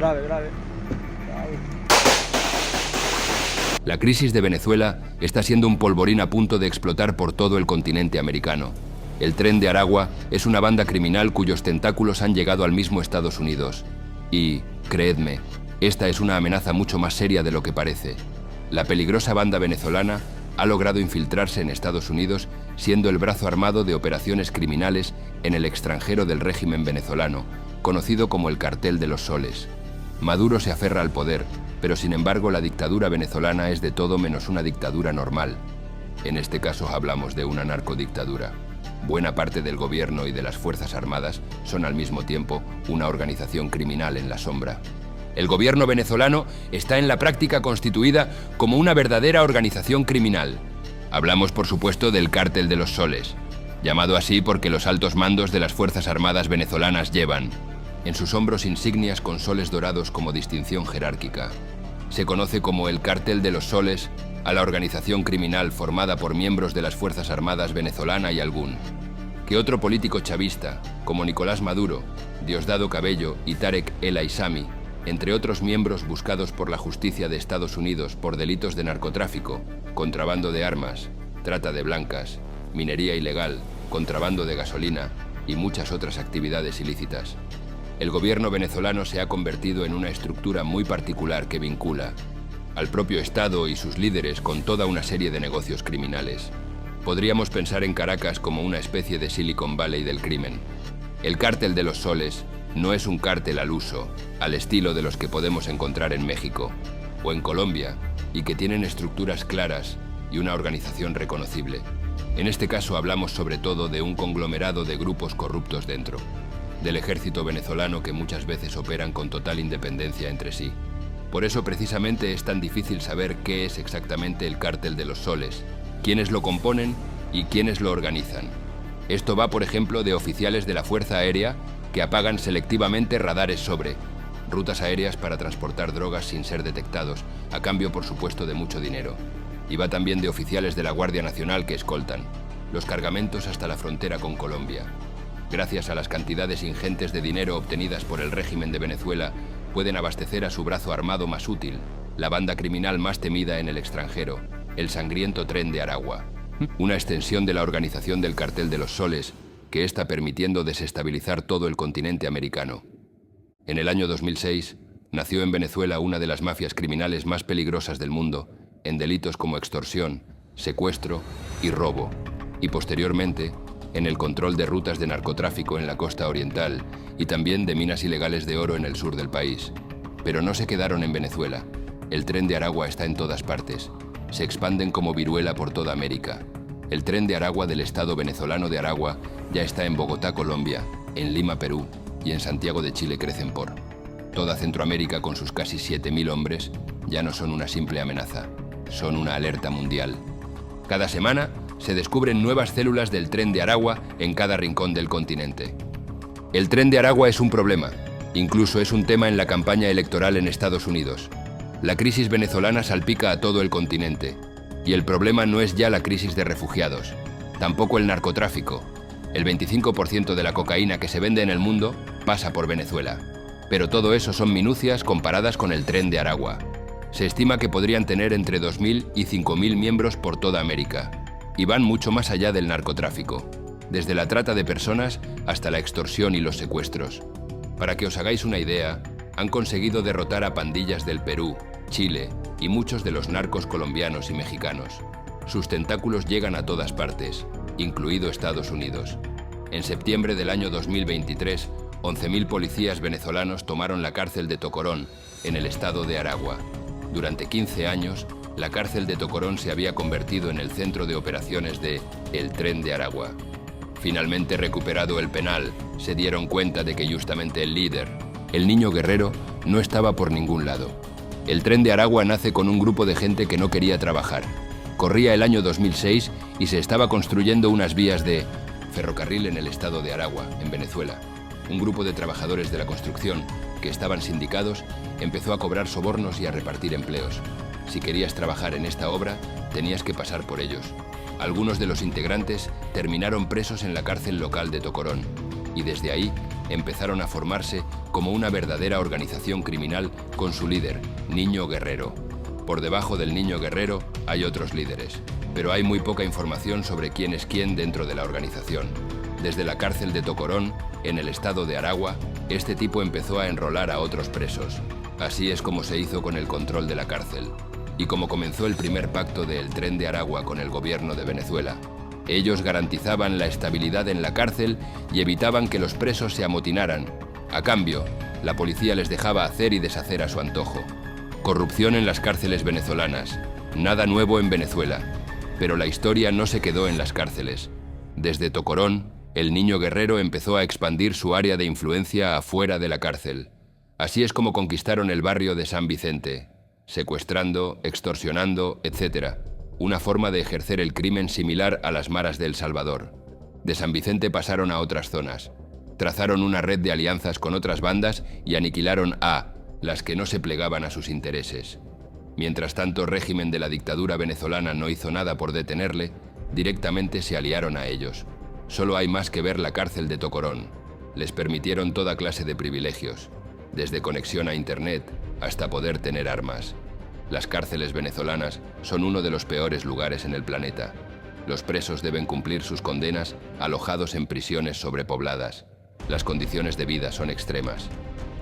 grave, grave. La crisis de Venezuela está siendo un polvorín a punto de explotar por todo el continente americano. El Tren de Aragua es una banda criminal cuyos tentáculos han llegado al mismo Estados Unidos. Y, creedme, esta es una amenaza mucho más seria de lo que parece. La peligrosa banda venezolana ha logrado infiltrarse en Estados Unidos, siendo el brazo armado de operaciones criminales en el extranjero del régimen venezolano, conocido como el Cartel de los Soles. Maduro se aferra al poder, pero sin embargo la dictadura venezolana es de todo menos una dictadura normal. En este caso hablamos de una narcodictadura. Buena parte del gobierno y de las Fuerzas Armadas son al mismo tiempo una organización criminal en la sombra. El gobierno venezolano está en la práctica constituida como una verdadera organización criminal. Hablamos, por supuesto, del Cártel de los Soles, llamado así porque los altos mandos de las Fuerzas Armadas venezolanas llevan en sus hombros insignias con soles dorados como distinción jerárquica. Se conoce como el Cártel de los Soles a la organización criminal formada por miembros de las Fuerzas Armadas venezolana y algún que otro político chavista, como Nicolás Maduro, Diosdado Cabello y Tarek El Aissami, entre otros miembros buscados por la justicia de Estados Unidos por delitos de narcotráfico, contrabando de armas, trata de blancas, minería ilegal, contrabando de gasolina y muchas otras actividades ilícitas. El gobierno venezolano se ha convertido en una estructura muy particular que vincula al propio Estado y sus líderes con toda una serie de negocios criminales. Podríamos pensar en Caracas como una especie de Silicon Valley del crimen. El Cártel de los Soles no es un cártel al uso, al estilo de los que podemos encontrar en México o en Colombia, y que tienen estructuras claras y una organización reconocible. En este caso hablamos sobre todo de un conglomerado de grupos corruptos dentro del ejército venezolano que muchas veces operan con total independencia entre sí. Por eso precisamente es tan difícil saber qué es exactamente el Cártel de los Soles, quiénes lo componen y quiénes lo organizan. Esto va, por ejemplo, de oficiales de la Fuerza Aérea que apagan selectivamente radares sobre rutas aéreas para transportar drogas sin ser detectados, a cambio, por supuesto, de mucho dinero. Y va también de oficiales de la Guardia Nacional que escoltan los cargamentos hasta la frontera con Colombia. Gracias a las cantidades ingentes de dinero obtenidas por el régimen de Venezuela, pueden abastecer a su brazo armado más útil, la banda criminal más temida en el extranjero, el sangriento Tren de Aragua, una extensión de la organización del Cartel de los Soles que está permitiendo desestabilizar todo el continente americano. En el año 2006, nació en Venezuela una de las mafias criminales más peligrosas del mundo, en delitos como extorsión, secuestro y robo, y posteriormente, en el control de rutas de narcotráfico en la costa oriental y también de minas ilegales de oro en el sur del país. Pero no se quedaron en Venezuela. El Tren de Aragua está en todas partes. Se expanden como viruela por toda América. El Tren de Aragua del estado venezolano de Aragua ya está en Bogotá, Colombia, en Lima, Perú, y en Santiago de Chile crecen por toda Centroamérica con sus casi 7.000 hombres. Ya no son una simple amenaza, son una alerta mundial. Cada semana se descubren nuevas células del Tren de Aragua en cada rincón del continente. El Tren de Aragua es un problema, incluso es un tema en la campaña electoral en Estados Unidos. La crisis venezolana salpica a todo el continente, y el problema no es ya la crisis de refugiados, tampoco el narcotráfico. El 25% de la cocaína que se vende en el mundo pasa por Venezuela, pero todo eso son minucias comparadas con el Tren de Aragua. Se estima que podrían tener entre 2.000 y 5.000 miembros por toda América, y van mucho más allá del narcotráfico, desde la trata de personas hasta la extorsión y los secuestros. Para que os hagáis una idea, han conseguido derrotar a pandillas del Perú, Chile y muchos de los narcos colombianos y mexicanos. Sus tentáculos llegan a todas partes, incluido Estados Unidos. En septiembre del año 2023, 11.000 policías venezolanos tomaron la cárcel de Tocorón, en el estado de Aragua. Durante 15 años, la cárcel de Tocorón se había convertido en el centro de operaciones de El Tren de Aragua. Finalmente recuperado el penal, se dieron cuenta de que justamente el líder, el niño guerrero, no estaba por ningún lado. El Tren de Aragua nace con un grupo de gente que no quería trabajar. Corría el año 2006 y se estaba construyendo unas vías de ferrocarril en el estado de Aragua, en Venezuela. Un grupo de trabajadores de la construcción, que estaban sindicados, empezó a cobrar sobornos y a repartir empleos. Si querías trabajar en esta obra, tenías que pasar por ellos. Algunos de los integrantes terminaron presos en la cárcel local de Tocorón. y desde ahí empezaron a formarse como una verdadera organización criminal con su líder, Niño Guerrero. Por debajo del Niño Guerrero hay otros líderes, pero hay muy poca información sobre quién es quién dentro de la organización. Desde la cárcel de Tocorón, en el estado de Aragua, este tipo empezó a enrolar a otros presos. Así es como se hizo con el control de la cárcel, y como comenzó el primer pacto del Tren de Aragua con el gobierno de Venezuela. Ellos garantizaban la estabilidad en la cárcel y evitaban que los presos se amotinaran. A cambio, la policía les dejaba hacer y deshacer a su antojo. Corrupción en las cárceles venezolanas. Nada nuevo en Venezuela. Pero la historia no se quedó en las cárceles. Desde Tocorón, el Niño Guerrero empezó a expandir su área de influencia afuera de la cárcel. Así es como conquistaron el barrio de San Vicente, secuestrando, extorsionando, etc. Una forma de ejercer el crimen similar a las maras de El Salvador. De San Vicente pasaron a otras zonas. Trazaron una red de alianzas con otras bandas y aniquilaron a las que no se plegaban a sus intereses. Mientras tanto, el régimen de la dictadura venezolana no hizo nada por detenerle, directamente se aliaron a ellos. Solo hay más que ver la cárcel de Tocorón. Les permitieron toda clase de privilegios, desde conexión a Internet hasta poder tener armas. Las cárceles venezolanas son uno de los peores lugares en el planeta. Los presos deben cumplir sus condenas alojados en prisiones sobrepobladas. Las condiciones de vida son extremas.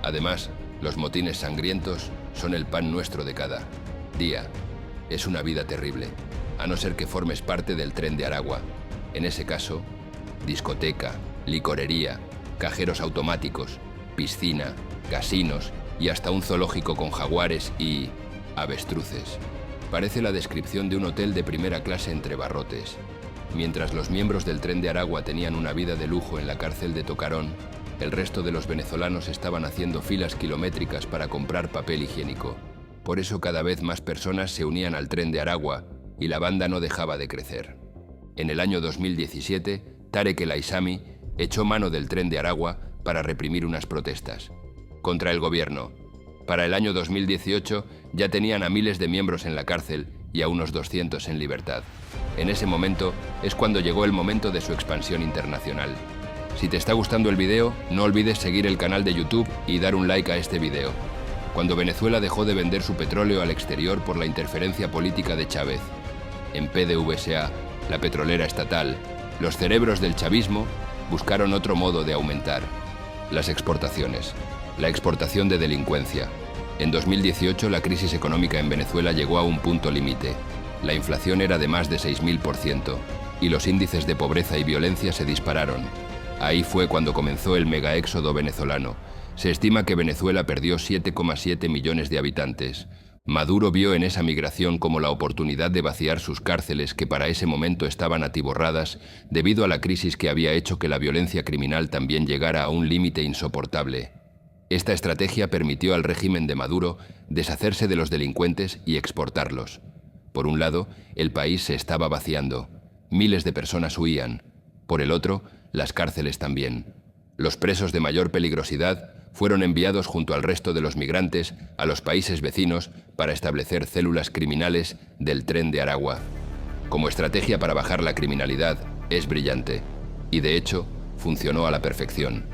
Además, los motines sangrientos son el pan nuestro de cada día. Es una vida terrible, a no ser que formes parte del Tren de Aragua. En ese caso, discoteca, licorería, cajeros automáticos, piscina, casinos y hasta un zoológico con jaguares y avestruces. Parece la descripción de un hotel de primera clase entre barrotes. Mientras los miembros del Tren de Aragua tenían una vida de lujo en la cárcel de Tocorón, el resto de los venezolanos estaban haciendo filas kilométricas para comprar papel higiénico. Por eso cada vez más personas se unían al Tren de Aragua y la banda no dejaba de crecer. En el año 2017, Tarek El Aissami echó mano del Tren de Aragua para reprimir unas protestas contra el gobierno. Para el año 2018 ya tenían a miles de miembros en la cárcel y a unos 200 en libertad. En ese momento es cuando llegó el momento de su expansión internacional. Si te está gustando el video, no olvides seguir el canal de YouTube y dar un like a este video. Cuando Venezuela dejó de vender su petróleo al exterior por la interferencia política de Chávez. En PDVSA, la petrolera estatal, los cerebros del chavismo buscaron otro modo de aumentar las exportaciones. La exportación de delincuencia. En 2018, la crisis económica en Venezuela llegó a un punto límite. La inflación era de más de 6.000% y los índices de pobreza y violencia se dispararon. Ahí fue cuando comenzó el megaéxodo venezolano. Se estima que Venezuela perdió 7,7 millones de habitantes. Maduro vio en esa migración como la oportunidad de vaciar sus cárceles que para ese momento estaban atiborradas debido a la crisis que había hecho que la violencia criminal también llegara a un límite insoportable. Esta estrategia permitió al régimen de Maduro deshacerse de los delincuentes y exportarlos. Por un lado, el país se estaba vaciando. Miles de personas huían. Por el otro, las cárceles también. Los presos de mayor peligrosidad fueron enviados junto al resto de los migrantes a los países vecinos para establecer células criminales del Tren de Aragua. Como estrategia para bajar la criminalidad, es brillante. Y de hecho, funcionó a la perfección.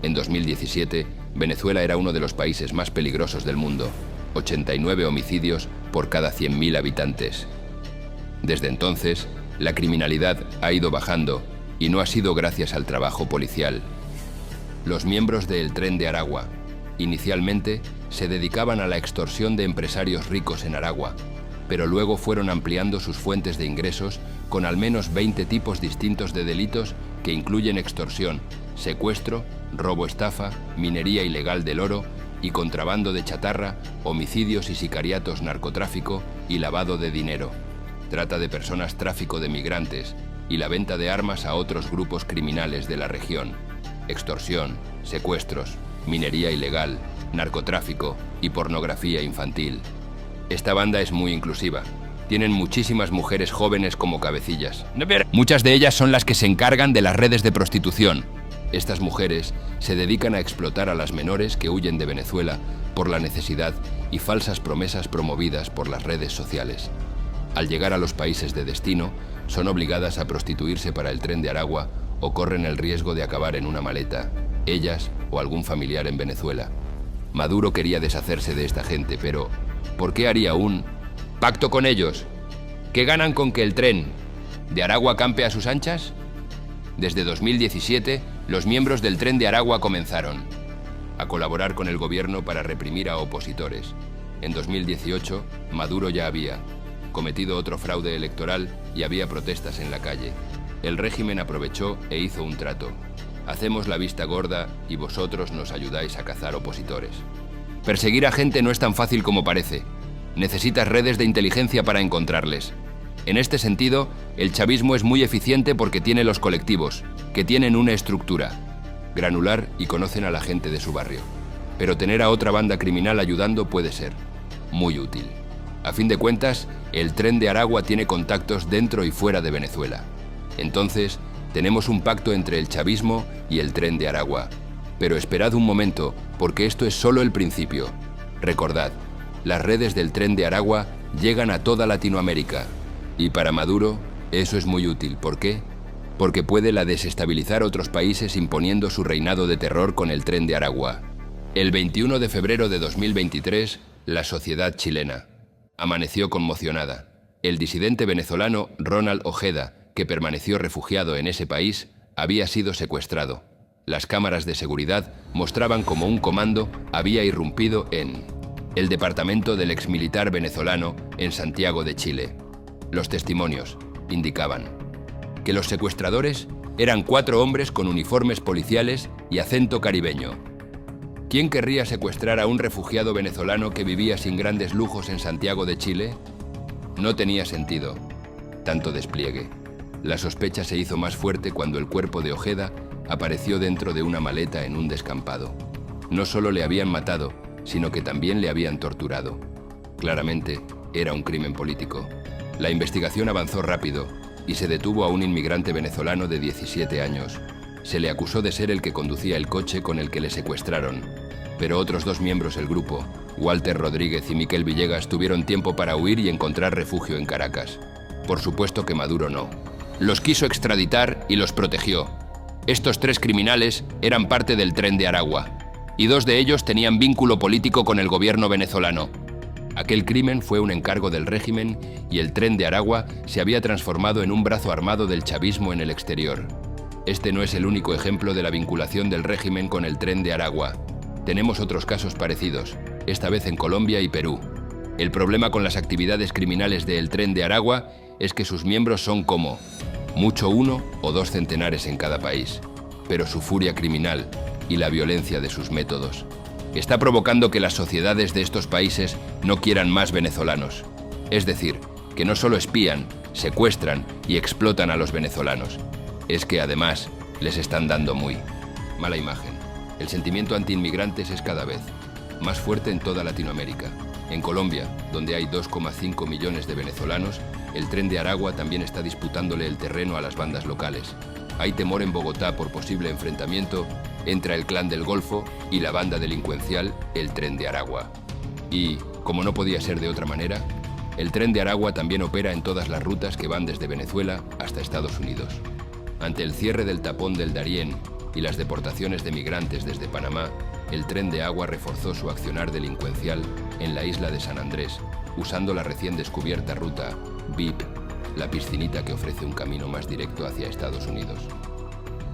En 2017, Venezuela era uno de los países más peligrosos del mundo. 89 homicidios por cada 100.000 habitantes. Desde entonces, la criminalidad ha ido bajando y no ha sido gracias al trabajo policial. Los miembros del Tren de Aragua inicialmente se dedicaban a la extorsión de empresarios ricos en Aragua, pero luego fueron ampliando sus fuentes de ingresos con al menos 20 tipos distintos de delitos que incluyen extorsión, secuestro, robo-estafa, minería ilegal del oro y contrabando de chatarra, homicidios y sicariatos, narcotráfico y lavado de dinero, trata de personas, tráfico de migrantes y la venta de armas a otros grupos criminales de la región, extorsión, secuestros, minería ilegal, narcotráfico y pornografía infantil. Esta banda es muy inclusiva. Tienen muchísimas mujeres jóvenes como cabecillas. Muchas de ellas son las que se encargan de las redes de prostitución. Estas mujeres se dedican a explotar a las menores que huyen de Venezuela por la necesidad y falsas promesas promovidas por las redes sociales. Al llegar a los países de destino, son obligadas a prostituirse para el Tren de Aragua o corren el riesgo de acabar en una maleta, ellas o algún familiar en Venezuela. Maduro quería deshacerse de esta gente, pero ¿por qué haría un pacto con ellos? ¿Qué ganan con que el tren de Aragua campe a sus anchas? Desde 2017, los miembros del Tren de Aragua comenzaron a colaborar con el gobierno para reprimir a opositores. En 2018, Maduro ya había cometido otro fraude electoral y había protestas en la calle. El régimen aprovechó e hizo un trato. Hacemos la vista gorda y vosotros nos ayudáis a cazar opositores. Perseguir a gente no es tan fácil como parece. Necesitas redes de inteligencia para encontrarles. En este sentido, el chavismo es muy eficiente porque tiene los colectivos, que tienen una estructura granular y conocen a la gente de su barrio. Pero tener a otra banda criminal ayudando puede ser muy útil. A fin de cuentas, el Tren de Aragua tiene contactos dentro y fuera de Venezuela. Entonces, tenemos un pacto entre el chavismo y el Tren de Aragua. Pero esperad un momento, porque esto es solo el principio. Recordad, las redes del Tren de Aragua llegan a toda Latinoamérica. Y para Maduro, eso es muy útil. ¿Por qué? Porque puede desestabilizar otros países imponiendo su reinado de terror con el Tren de Aragua. El 21 de febrero de 2023, la sociedad chilena amaneció conmocionada. El disidente venezolano Ronald Ojeda, que permaneció refugiado en ese país, había sido secuestrado. Las cámaras de seguridad mostraban cómo un comando había irrumpido en el departamento del exmilitar venezolano en Santiago de Chile. Los testimonios indicaban que los secuestradores eran 4 hombres con uniformes policiales y acento caribeño. ¿Quién querría secuestrar a un refugiado venezolano que vivía sin grandes lujos en Santiago de Chile? No tenía sentido tanto despliegue. La sospecha se hizo más fuerte cuando el cuerpo de Ojeda apareció dentro de una maleta en un descampado. No solo le habían matado, sino que también le habían torturado. Claramente, era un crimen político. La investigación avanzó rápido y se detuvo a un inmigrante venezolano de 17 años. Se le acusó de ser el que conducía el coche con el que le secuestraron. Pero otros 2 miembros del grupo, Walter Rodríguez y Miquel Villegas, tuvieron tiempo para huir y encontrar refugio en Caracas. Por supuesto que Maduro no. Los quiso extraditar y los protegió. Estos 3 criminales eran parte del Tren de Aragua, y 2 de ellos tenían vínculo político con el gobierno venezolano. Aquel crimen fue un encargo del régimen y el Tren de Aragua se había transformado en un brazo armado del chavismo en el exterior. Este no es el único ejemplo de la vinculación del régimen con el Tren de Aragua. Tenemos otros casos parecidos, esta vez en Colombia y Perú. El problema con las actividades criminales del Tren de Aragua es que sus miembros son como mucho 1 o 2 centenares en cada país, pero su furia criminal y la violencia de sus métodos está provocando que las sociedades de estos países no quieran más venezolanos. Es decir, que no solo espían, secuestran y explotan a los venezolanos, es que además les están dando muy mala imagen. El sentimiento antiinmigrantes es cada vez más fuerte en toda Latinoamérica. En Colombia, donde hay 2,5 millones de venezolanos, el Tren de Aragua también está disputándole el terreno a las bandas locales. Hay temor en Bogotá por posible enfrentamiento entre el Clan del Golfo y la banda delincuencial el Tren de Aragua. Y, como no podía ser de otra manera, el Tren de Aragua también opera en todas las rutas que van desde Venezuela hasta Estados Unidos. Ante el cierre del tapón del Darién y las deportaciones de migrantes desde Panamá, el Tren de Aragua reforzó su accionar delincuencial en la isla de San Andrés, usando la recién descubierta ruta VIP, la piscinita que ofrece un camino más directo hacia Estados Unidos.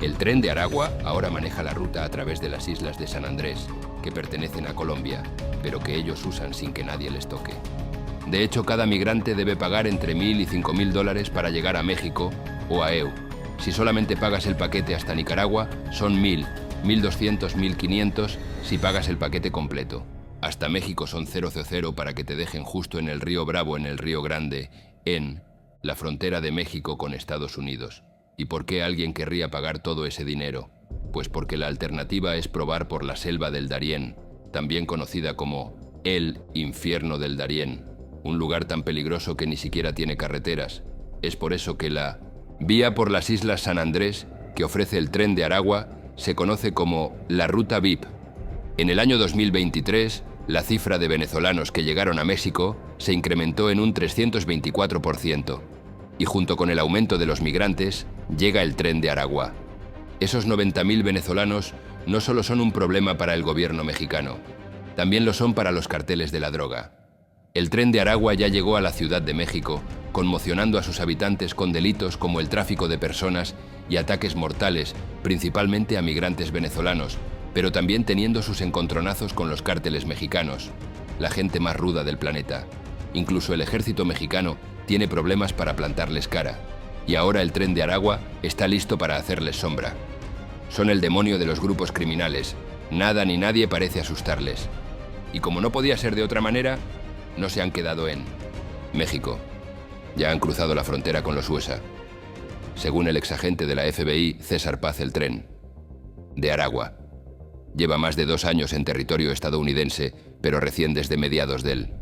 El Tren de Aragua ahora maneja la ruta a través de las islas de San Andrés, que pertenecen a Colombia, pero que ellos usan sin que nadie les toque. De hecho, cada migrante debe pagar entre $1.000 y $5.000 para llegar a México o a EU. Si solamente pagas el paquete hasta Nicaragua, son 1.000, 1.200, 1.500 si pagas el paquete completo. Hasta México son 000 para que te dejen justo en el río Bravo, en el río Grande, en la frontera de México con Estados Unidos. ¿Y por qué alguien querría pagar todo ese dinero? Pues porque la alternativa es probar por la selva del Darién, también conocida como el infierno del Darién, un lugar tan peligroso que ni siquiera tiene carreteras. Es por eso que la vía por las islas San Andrés, que ofrece el Tren de Aragua, se conoce como la Ruta VIP. En el año 2023, la cifra de venezolanos que llegaron a México se incrementó en un 324%. Y junto con el aumento de los migrantes, llega el Tren de Aragua. Esos 90.000 venezolanos no solo son un problema para el gobierno mexicano, también lo son para los carteles de la droga. El tren de Aragua ya llegó a la Ciudad de México, conmocionando a sus habitantes con delitos como el tráfico de personas y ataques mortales, principalmente a migrantes venezolanos, pero también teniendo sus encontronazos con los cárteles mexicanos, la gente más ruda del planeta. Incluso el ejército mexicano tiene problemas para plantarles cara, y ahora el tren de Aragua está listo para hacerles sombra. Son el demonio de los grupos criminales, nada ni nadie parece asustarles. Y como no podía ser de otra manera, no se han quedado en México. Ya han cruzado la frontera con los USA. Según el exagente de la FBI, César Paz, el tren de Aragua lleva más de 2 años en territorio estadounidense, pero recién desde mediados del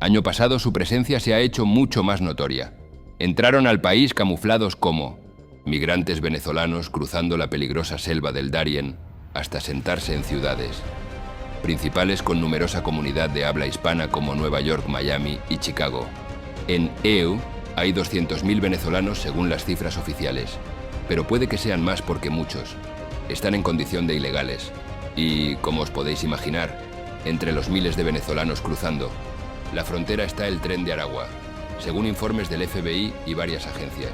año pasado su presencia se ha hecho mucho más notoria. Entraron al país camuflados como migrantes venezolanos cruzando la peligrosa selva del Darién hasta sentarse en ciudades principales con numerosa comunidad de habla hispana como Nueva York, Miami y Chicago. En EU hay 200.000 venezolanos según las cifras oficiales, pero puede que sean más porque muchos están en condición de ilegales. Y, como os podéis imaginar, entre los miles de venezolanos cruzando la frontera está el tren de Aragua, según informes del FBI y varias agencias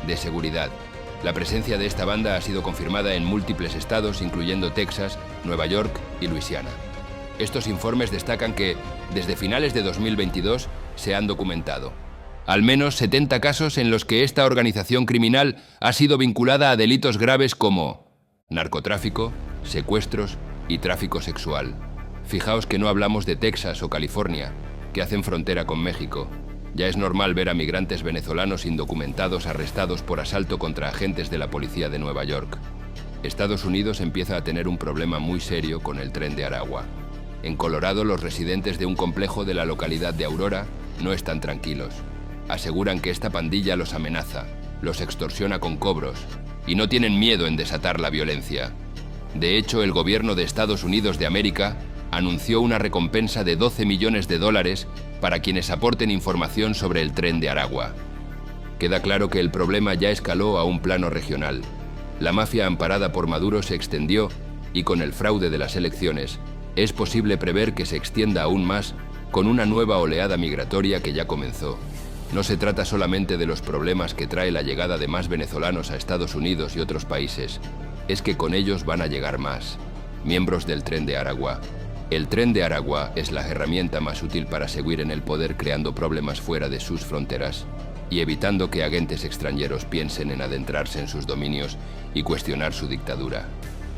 de seguridad. La presencia de esta banda ha sido confirmada en múltiples estados, incluyendo Texas, Nueva York y Luisiana. Estos informes destacan que, desde finales de 2022, se han documentado al menos 70 casos en los que esta organización criminal ha sido vinculada a delitos graves como narcotráfico, secuestros y tráfico sexual. Fijaos que no hablamos de Texas o California, que hacen frontera con México. Ya es normal ver a migrantes venezolanos indocumentados arrestados por asalto contra agentes de la policía de Nueva York. Estados Unidos empieza a tener un problema muy serio con el tren de Aragua. En Colorado, los residentes de un complejo de la localidad de Aurora no están tranquilos. Aseguran que esta pandilla los amenaza, los extorsiona con cobros y no tienen miedo en desatar la violencia. De hecho, el gobierno de Estados Unidos de América anunció una recompensa de $12 millones para quienes aporten información sobre el tren de Aragua. Queda claro que el problema ya escaló a un plano regional. La mafia amparada por Maduro se extendió y con el fraude de las elecciones es posible prever que se extienda aún más con una nueva oleada migratoria que ya comenzó. No se trata solamente de los problemas que trae la llegada de más venezolanos a Estados Unidos y otros países, es que con ellos van a llegar más miembros del tren de Aragua. El tren de Aragua es la herramienta más útil para seguir en el poder creando problemas fuera de sus fronteras y evitando que agentes extranjeros piensen en adentrarse en sus dominios y cuestionar su dictadura.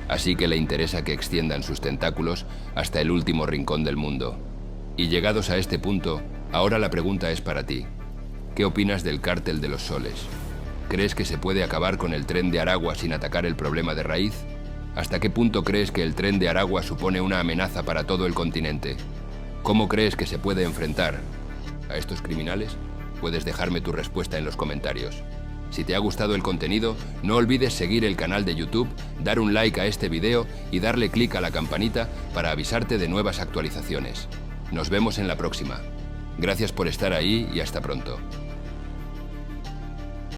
Así que le interesa que extiendan sus tentáculos hasta el último rincón del mundo. Y llegados a este punto, ahora la pregunta es para ti. ¿Qué opinas del cártel de los soles? ¿Crees que se puede acabar con el tren de Aragua sin atacar el problema de raíz? ¿Hasta qué punto crees que el tren de Aragua supone una amenaza para todo el continente? ¿Cómo crees que se puede enfrentar a estos criminales? Puedes dejarme tu respuesta en los comentarios. Si te ha gustado el contenido, no olvides seguir el canal de YouTube, dar un like a este video y darle clic a la campanita para avisarte de nuevas actualizaciones. Nos vemos en la próxima. Gracias por estar ahí y hasta pronto.